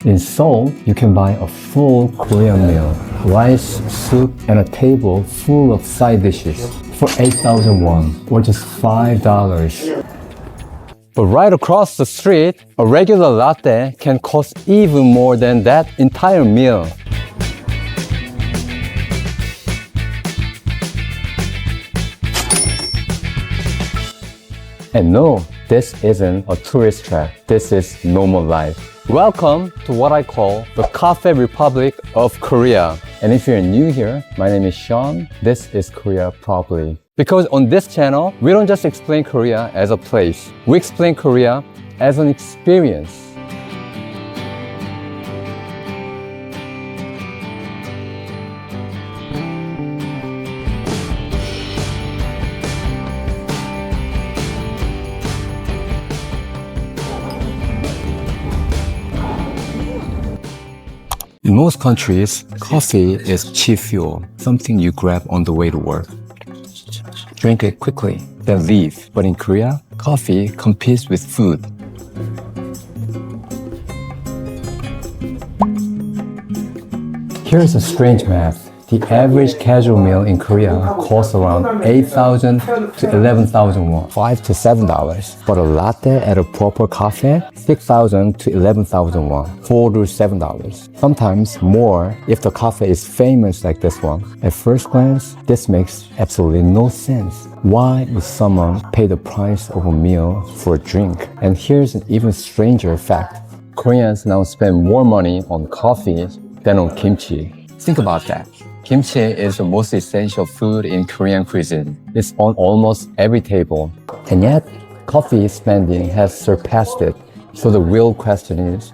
In Seoul, you can buy a full Korean meal, rice, soup, and a table full of side dishes for 8,000 won, or just $5. But right across the street, a regular latte can cost even more than that entire meal. And no, this isn't a tourist trap. This is normal life. Welcome to what I call the Cafe Republic of Korea. And if you're new here, my name is Sean. This is Korea Properly. Because on this channel, we don't just explain Korea as a place. We explain Korea as an experience. In most countries, coffee is cheap fuel, something you grab on the way to work. Drink it quickly, then leave. But in Korea, coffee competes with food. Here's a strange math. The average casual meal in Korea costs around 8,000 to 11,000 won, $5 to $7. But a latte at a proper cafe, 6,000 to 11,000 won, $4 to $7. Sometimes more if the cafe is famous like this one. At first glance, this makes absolutely no sense. Why would someone pay the price of a meal for a drink? And here's an even stranger fact. Koreans now spend more money on coffee than on kimchi. Think about that. Kimchi is the most essential food in Korean cuisine. It's on almost every table. And yet, coffee spending has surpassed it. So the real question is,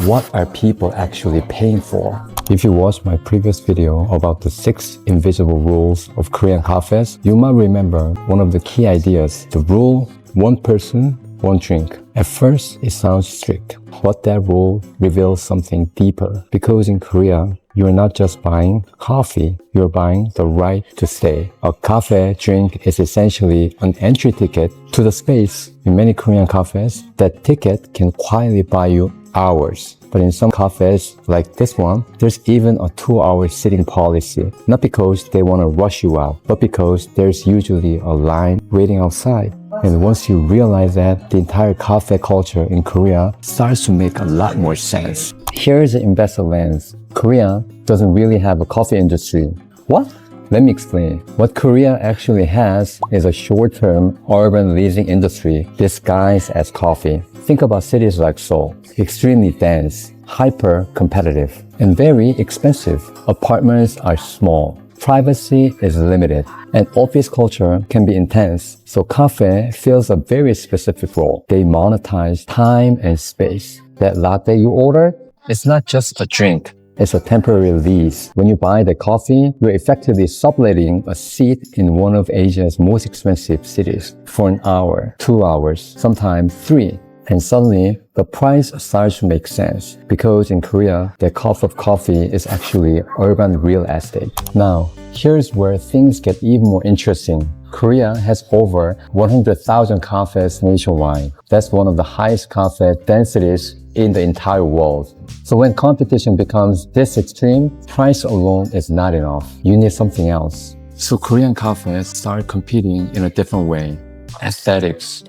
what are people actually paying for? If you watched my previous video about the 6 invisible rules of Korean cafes, you might remember one of the key ideas, the rule, one person, one drink. At first, it sounds strict, but that rule reveals something deeper. Because in Korea, you're not just buying coffee, you're buying the right to stay. A cafe drink is essentially an entry ticket to the space. In many Korean cafes, that ticket can quietly buy you hours. But in some cafes, like this one, there's even a 2-hour sitting policy. Not because they want to rush you out, but because there's usually a line waiting outside. And once you realize that, the entire cafe culture in Korea starts to make a lot more sense. Here's the investor lens. Korea doesn't really have a coffee industry. What? Let me explain. What Korea actually has is a short-term urban leasing industry disguised as coffee. Think about cities like Seoul. Extremely dense, hyper-competitive, and very expensive. Apartments are small. Privacy is limited, and office culture can be intense, so cafe fills a very specific role. They monetize time and space. That latte you order, it's not just a drink. It's a temporary lease. When you buy the coffee, you're effectively subletting a seat in one of Asia's most expensive cities for an hour, 2 hours, sometimes 3. And suddenly, the price starts to make sense because in Korea, the cup of coffee is actually urban real estate. Now, here's where things get even more interesting. Korea has over 100,000 cafes nationwide. That's one of the highest cafe densities in the entire world. So when competition becomes this extreme, price alone is not enough. You need something else. So Korean cafes start competing in a different way. Aesthetics.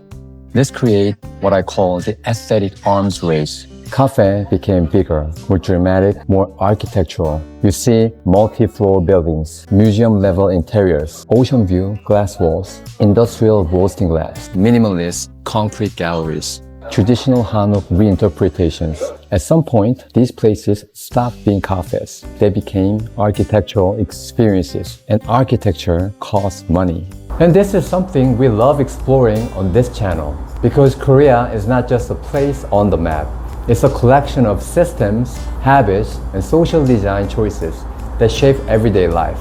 This creates what I call the aesthetic arms race. Cafe became bigger, more dramatic, more architectural. You see multi-floor buildings, museum-level interiors, ocean view, glass walls, industrial roasting labs, minimalist concrete galleries, traditional Hanok reinterpretations. At some point, these places stopped being cafes. They became architectural experiences, and architecture costs money. And this is something we love exploring on this channel, because Korea is not just a place on the map. It's a collection of systems, habits, and social design choices that shape everyday life.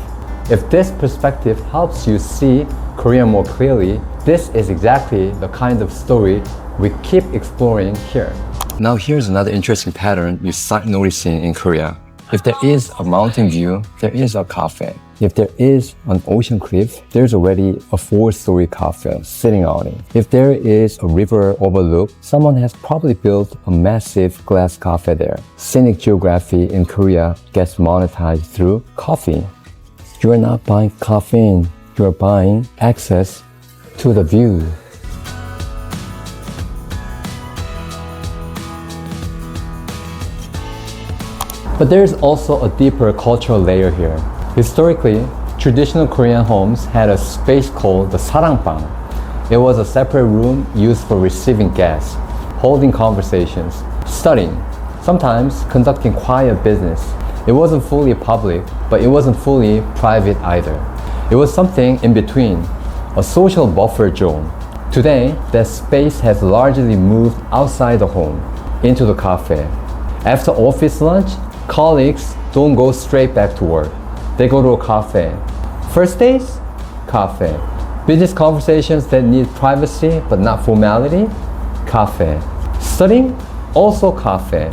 If this perspective helps you see Korea more clearly, this is exactly the kind of story we keep exploring here. Now here's another interesting pattern you start noticing in Korea. If there is a mountain view, there is a cafe. If there is an ocean cliff, there's already a 4-story cafe sitting on it. If there is a river overlook, someone has probably built a massive glass cafe there. Scenic geography in Korea gets monetized through coffee. You are not buying caffeine, you are buying access to the view. But there's also a deeper cultural layer here. Historically, traditional Korean homes had a space called the sarangbang. It was a separate room used for receiving guests, holding conversations, studying, sometimes conducting quiet business. It wasn't fully public, but it wasn't fully private either. It was something in between, a social buffer zone. Today, that space has largely moved outside the home, into the cafe. After office lunch, colleagues don't go straight back to work. They go to a cafe. First days? Cafe. Business conversations that need privacy but not formality? Cafe. Studying? Also cafe.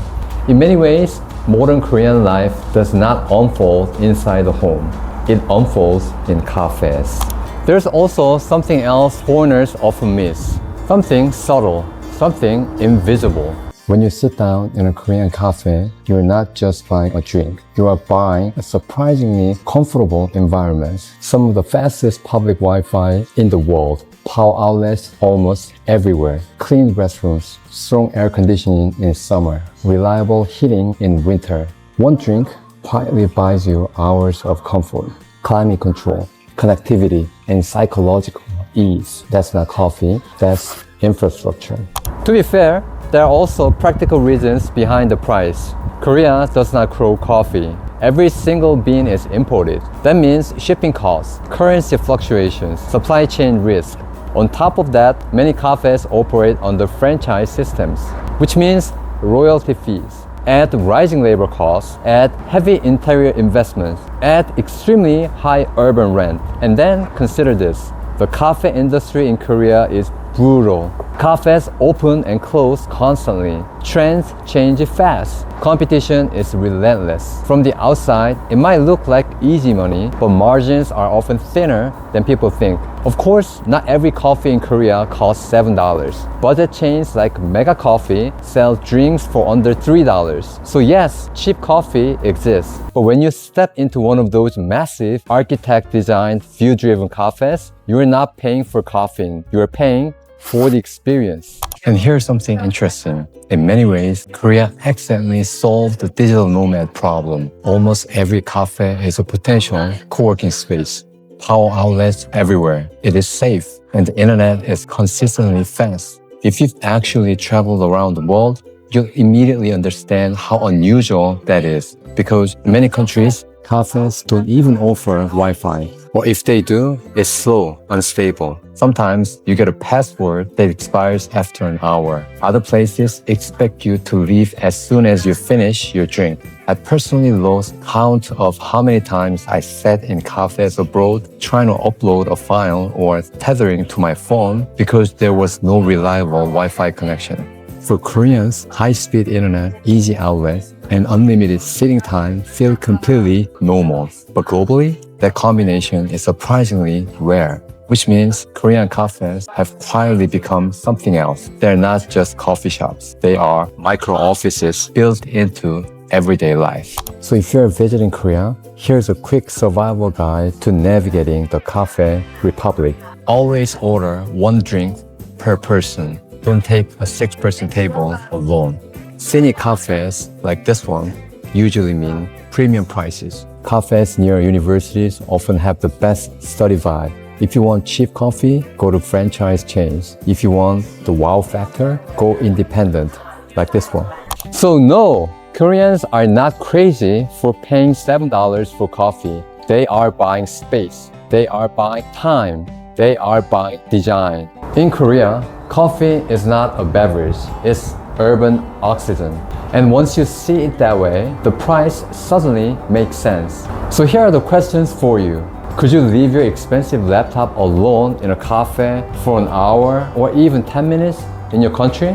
In many ways, modern Korean life does not unfold inside the home. It unfolds in cafes. There's also something else foreigners often miss. Something subtle, something invisible. When you sit down in a Korean cafe, you're not just buying a drink. You are buying a surprisingly comfortable environment. Some of the fastest public Wi-Fi in the world. Power outlets almost everywhere. Clean restrooms. Strong air conditioning in summer. Reliable heating in winter. One drink quietly buys you hours of comfort. Climate control, connectivity, and psychological ease. That's not coffee, that's infrastructure. To be fair, there are also practical reasons behind the price. Korea does not grow coffee. Every single bean is imported. That means shipping costs, currency fluctuations, supply chain risk. On top of that, many cafes operate under franchise systems, which means royalty fees, add rising labor costs, add heavy interior investments, add extremely high urban rent. And then consider this. The cafe industry in Korea is brutal. Cafes open and close constantly. Trends change fast. Competition is relentless. From the outside, it might look like easy money, but margins are often thinner than people think. Of course, not every coffee in Korea costs $7. Budget chains like Mega Coffee sell drinks for under $3. So yes, cheap coffee exists. But when you step into one of those massive architect-designed, view-driven cafes, you're not paying for coffee. You're paying for the experience. And here's something interesting. In many ways, Korea accidentally solved the digital nomad problem. Almost every cafe is a potential co-working space. Power outlets everywhere. It is safe, and the internet is consistently fast. If you've actually traveled around the world, you'll immediately understand how unusual that is. Because in many countries, cafes don't even offer Wi-Fi. Or if they do, it's slow, unstable. Sometimes you get a password that expires after an hour. Other places expect you to leave as soon as you finish your drink. I personally lost count of how many times I sat in cafes abroad trying to upload a file or tethering to my phone because there was no reliable Wi-Fi connection. For Koreans, high-speed internet, easy outlets, and unlimited sitting time feel completely normal. But globally, that combination is surprisingly rare, which means Korean cafes have quietly become something else. They're not just coffee shops. They are micro offices built into everyday life. So if you're visiting Korea, here's a quick survival guide to navigating the cafe republic. Always order one drink per person. Don't take a 6-person table alone. Scenic cafes like this one usually mean premium prices. Cafes near universities often have the best study vibe. If you want cheap coffee, go to franchise chains. If you want the wow factor, go independent, like this one. So no, Koreans are not crazy for paying $7 for coffee. They are buying space. They are buying time. They are buying design. In Korea, coffee is not a beverage, it's urban oxygen. And once you see it that way, the price suddenly makes sense. So here are the questions for you. Could you leave your expensive laptop alone in a cafe for an hour or even 10 minutes in your country?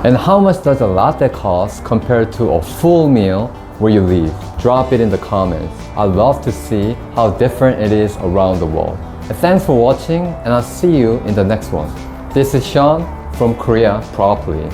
And how much does a latte cost compared to a full meal where you live. Drop it in the comments. I'd love to see how different it is around the world. And thanks for watching, and I'll see you in the next one. This is Sean from Korea Properly.